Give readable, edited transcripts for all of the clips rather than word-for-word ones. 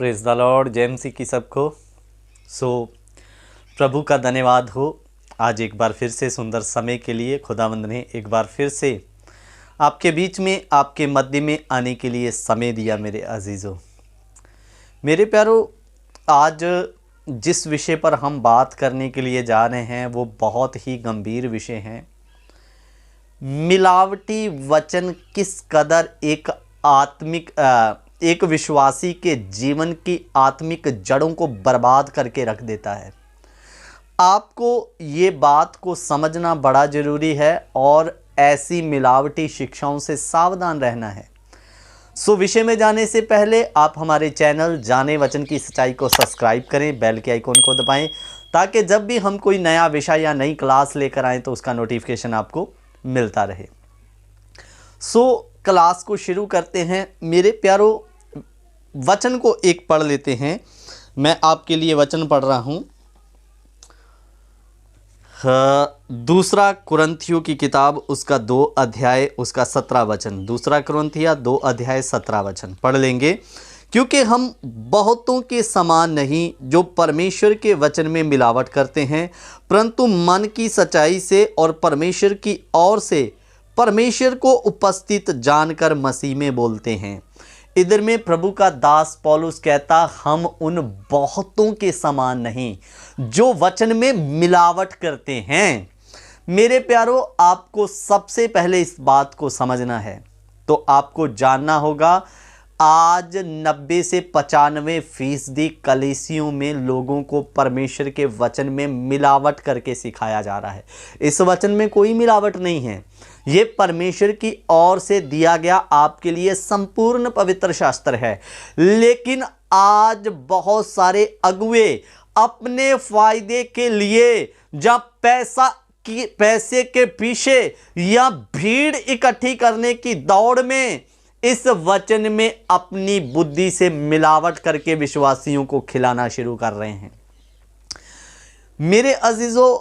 Praise the Lord, जय मसीह की सबको। प्रभु का धन्यवाद हो आज एक बार फिर से सुंदर समय के लिए। खुदावंद ने एक बार फिर से आपके बीच में, आपके मध्य में आने के लिए समय दिया। मेरे अजीज़ों, मेरे प्यारो, आज जिस विषय पर हम बात करने के लिए जा रहे हैं वो बहुत ही गंभीर विषय है। मिलावटी वचन किस कदर एक विश्वासी के जीवन की आत्मिक जड़ों को बर्बाद करके रख देता है। आपको ये बात को समझना बड़ा ज़रूरी है और ऐसी मिलावटी शिक्षाओं से सावधान रहना है। विषय में जाने से पहले आप हमारे चैनल जाने वचन की सच्चाई को सब्सक्राइब करें, बेल के आइकॉन को दबाएं, ताकि जब भी हम कोई नया विषय या नई क्लास लेकर आएँ तो उसका नोटिफिकेशन आपको मिलता रहे। क्लास को शुरू करते हैं। मेरे प्यारो, वचन को एक पढ़ लेते हैं। मैं आपके लिए वचन पढ़ रहा हूँ। दूसरा कुरिन्थियों की किताब, उसका 2 अध्याय, उसका 17 वचन। दूसरा कुरिन्थिया 2 अध्याय 17 वचन पढ़ लेंगे। क्योंकि हम बहुतों के समान नहीं जो परमेश्वर के वचन में मिलावट करते हैं, परंतु मन की सच्चाई से और परमेश्वर की ओर से परमेश्वर को उपस्थित जानकर मसीह में बोलते हैं। इधर में प्रभु का दास पौलुस कहता, हम उन बहुतों के समान नहीं जो वचन में मिलावट करते हैं। मेरे प्यारो, आपको सबसे पहले इस बात को समझना है। तो आपको जानना होगा, आज 90 से 95% कलीसियों में लोगों को परमेश्वर के वचन में मिलावट करके सिखाया जा रहा है। इस वचन में कोई मिलावट नहीं है। ये परमेश्वर की ओर से दिया गया आपके लिए संपूर्ण पवित्र शास्त्र है। लेकिन आज बहुत सारे अगुए अपने फायदे के लिए, जब पैसे के पीछे या भीड़ इकट्ठी करने की दौड़ में, इस वचन में अपनी बुद्धि से मिलावट करके विश्वासियों को खिलाना शुरू कर रहे हैं। मेरे अजीजों,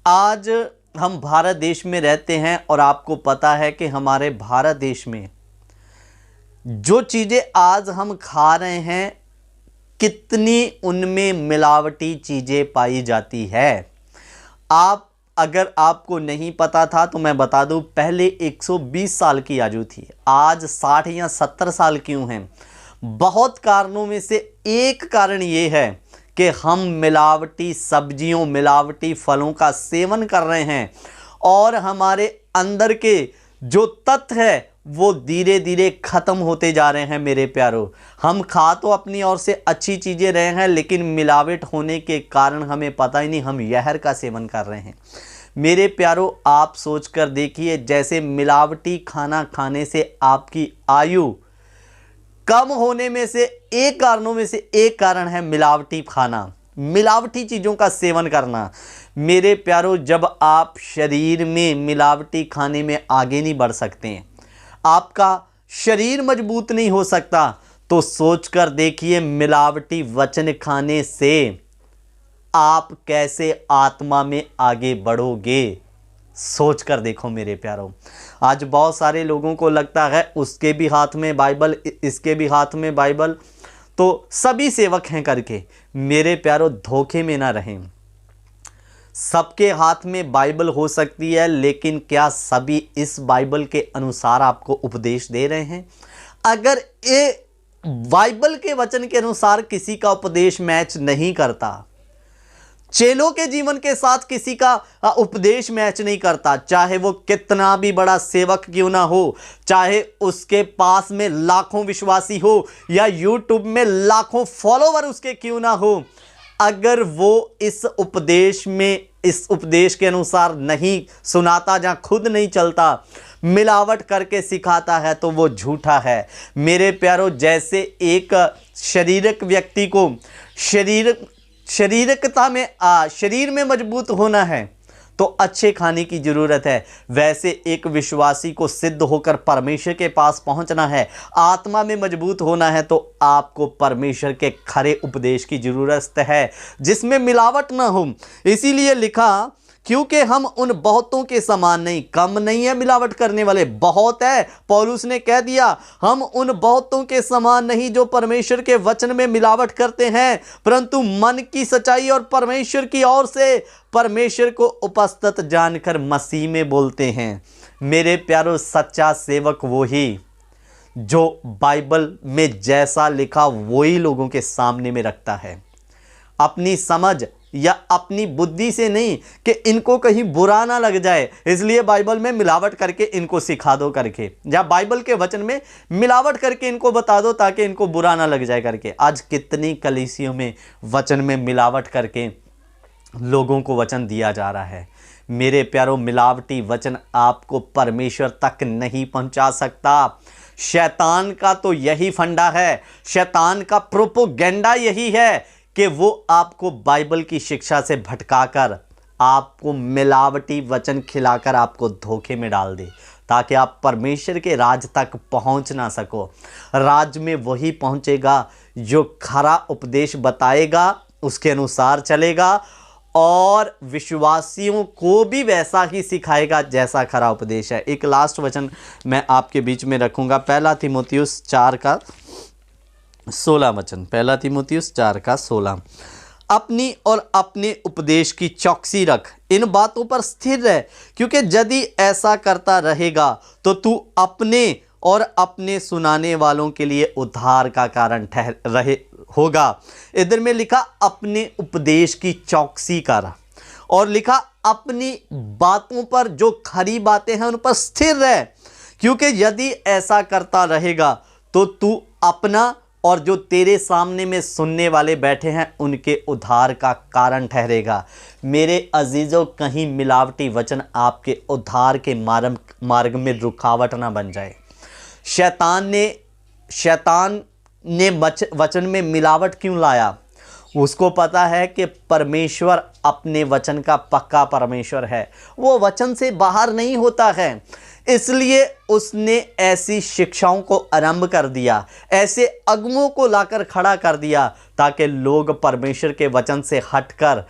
आज हम भारत देश में रहते हैं और आपको पता है कि हमारे भारत देश में जो चीज़ें आज हम खा रहे हैं, कितनी उनमें मिलावटी चीज़ें पाई जाती है। अगर आपको नहीं पता था तो मैं बता दूं, पहले 120 साल की आयु थी, आज 60 या 70 साल क्यों हैं? बहुत कारणों में से एक कारण ये है कि हम मिलावटी सब्जियों, मिलावटी फलों का सेवन कर रहे हैं और हमारे अंदर के जो तत्व है वो धीरे धीरे ख़त्म होते जा रहे हैं। मेरे प्यारो, हम खा तो अपनी ओर से अच्छी चीज़ें रहे हैं, लेकिन मिलावट होने के कारण हमें पता ही नहीं हम जहर का सेवन कर रहे हैं। मेरे प्यारो, आप सोच कर देखिए, जैसे मिलावटी खाना खाने से आपकी आयु कम होने में से एक कारणों में से एक कारण है मिलावटी खाना, मिलावटी चीज़ों का सेवन करना। मेरे प्यारो, जब आप शरीर में मिलावटी खाने में आगे नहीं बढ़ सकते हैं, आपका शरीर मजबूत नहीं हो सकता, तो सोच कर देखिए मिलावटी वचन खाने से आप कैसे आत्मा में आगे बढ़ोगे। सोच कर देखो मेरे प्यारों। आज बहुत सारे लोगों को लगता है उसके भी हाथ में बाइबल, इसके भी हाथ में बाइबल, तो सभी सेवक हैं करके। मेरे प्यारों, धोखे में ना रहें। सबके हाथ में बाइबल हो सकती है, लेकिन क्या सभी इस बाइबल के अनुसार आपको उपदेश दे रहे हैं? अगर ये बाइबल के वचन के अनुसार किसी का उपदेश मैच नहीं करता, चेलों के जीवन के साथ किसी का उपदेश मैच नहीं करता, चाहे वो कितना भी बड़ा सेवक क्यों ना हो, चाहे उसके पास में लाखों विश्वासी हो या यूट्यूब में लाखों फॉलोवर उसके क्यों ना हो, अगर वो इस उपदेश के अनुसार नहीं सुनाता, जहाँ खुद नहीं चलता, मिलावट करके सिखाता है, तो वो झूठा है। मेरे प्यारो, जैसे एक शारीरिक व्यक्ति को शरीर में मजबूत होना है तो अच्छे खाने की ज़रूरत है, वैसे एक विश्वासी को सिद्ध होकर परमेश्वर के पास पहुंचना है, आत्मा में मजबूत होना है, तो आपको परमेश्वर के खरे उपदेश की ज़रूरत है जिसमें मिलावट ना हो। इसीलिए लिखा क्योंकि हम उन बहुतों के समान नहीं, कम नहीं है मिलावट करने वाले, बहुत है। पौलुस ने कह दिया हम उन बहुतों के समान नहीं जो परमेश्वर के वचन में मिलावट करते हैं, परंतु मन की सच्चाई और परमेश्वर की ओर से परमेश्वर को उपस्थित जानकर मसीह में बोलते हैं। मेरे प्यारो, सच्चा सेवक वो ही जो बाइबल में जैसा लिखा वही लोगों के सामने में रखता है, अपनी समझ या अपनी बुद्धि से नहीं कि इनको कहीं बुरा ना लग जाए इसलिए बाइबल में मिलावट करके इनको सिखा दो करके, या बाइबल के वचन में मिलावट करके इनको बता दो ताकि इनको बुरा ना लग जाए करके। आज कितनी कलीसियों में वचन में मिलावट करके लोगों को वचन दिया जा रहा है। मेरे प्यारों, मिलावटी वचन आपको परमेश्वर तक नहीं पहुंचा सकता। शैतान का तो यही फंडा है, शैतान का प्रोपोगेंडा यही है कि वो आपको बाइबल की शिक्षा से भटकाकर आपको मिलावटी वचन खिलाकर आपको धोखे में डाल दे ताकि आप परमेश्वर के राज तक पहुंच ना सको। राज में वही पहुंचेगा जो खरा उपदेश बताएगा, उसके अनुसार चलेगा और विश्वासियों को भी वैसा ही सिखाएगा जैसा खरा उपदेश है। एक लास्ट वचन मैं आपके बीच में रखूंगा, 1 तीमुथियुस 4 का 16 वचन, 1 तीमुथियुस 4 का 16। अपनी और अपने उपदेश की चौकसी रख, इन बातों पर स्थिर रह, क्योंकि यदि ऐसा करता रहेगा तो तू अपने और अपने सुनाने वालों के लिए उद्धार का कारण होगा। इधर में लिखा अपने उपदेश की चौकसी कर, और लिखा अपनी बातों पर, जो खरी बातें हैं उन पर स्थिर रह, क्योंकि यदि ऐसा करता रहेगा तो तू अपना और जो तेरे सामने में सुनने वाले बैठे हैं उनके उद्धार का कारण ठहरेगा। मेरे अजीजों, कहीं मिलावटी वचन आपके उद्धार के मार्ग में रुकावट ना बन जाए। शैतान ने वचन में मिलावट क्यों लाया? उसको पता है कि परमेश्वर अपने वचन का पक्का परमेश्वर है, वो वचन से बाहर नहीं होता है, इसलिए उसने ऐसी शिक्षाओं को आरंभ कर दिया, ऐसे अगमों को लाकर खड़ा कर दिया ताकि लोग परमेश्वर के वचन से हटकर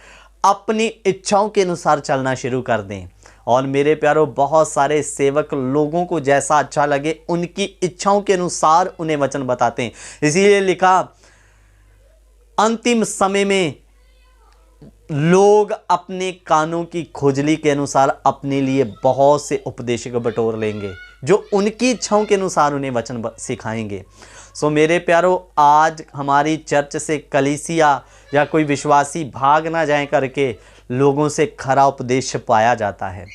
अपनी इच्छाओं के अनुसार चलना शुरू कर दें। और मेरे प्यारों, बहुत सारे सेवक लोगों को जैसा अच्छा लगे उनकी इच्छाओं के अनुसार उन्हें वचन बताते हैं। इसीलिए लिखा अंतिम समय में लोग अपने कानों की खुजली के अनुसार अपने लिए बहुत से उपदेशक बटोर लेंगे जो उनकी इच्छाओं के अनुसार उन्हें वचन सिखाएंगे। सो मेरे प्यारों, आज हमारी चर्च से कलीसिया या कोई विश्वासी भाग ना जाए करके लोगों से खरा उपदेश पाया जाता है।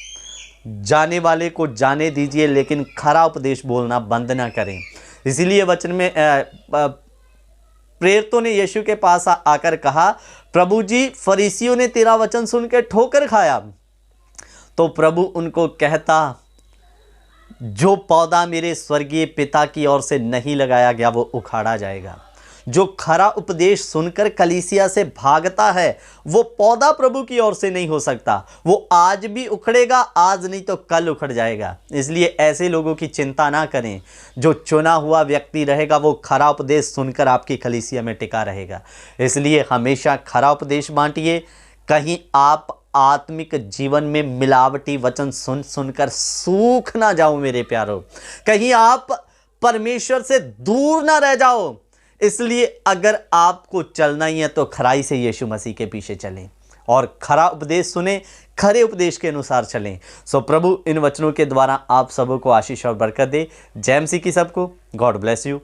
जाने वाले को जाने दीजिए, लेकिन खरा उपदेश बोलना बंद ना करें। इसीलिए वचन में प्रेरितों ने यीशु के पास आकर कहा, प्रभु जी, फरीसियों ने तेरा वचन सुनकर ठोकर खाया। तो प्रभु उनको कहता, जो पौधा मेरे स्वर्गीय पिता की ओर से नहीं लगाया गया वो उखाड़ा जाएगा। जो खरा उपदेश सुनकर कलीसिया से भागता है वो पौधा प्रभु की ओर से नहीं हो सकता, वो आज भी उखड़ेगा, आज नहीं तो कल उखड़ जाएगा। इसलिए ऐसे लोगों की चिंता ना करें। जो चुना हुआ व्यक्ति रहेगा वो खरा उपदेश सुनकर आपकी कलीसिया में टिका रहेगा। इसलिए हमेशा खरा उपदेश बांटिए। कहीं आप आत्मिक जीवन में मिलावटी वचन सुनकर सूख ना जाओ मेरे प्यारों, कहीं आप परमेश्वर से दूर ना रह जाओ। इसलिए अगर आपको चलना ही है तो खराई से यीशु मसीह के पीछे चलें और खरा उपदेश सुने, खरे उपदेश के अनुसार चलें। सो प्रभु इन वचनों के द्वारा आप सबों को आशीष और बरकत दे। जय मसीह की सबको। God bless you.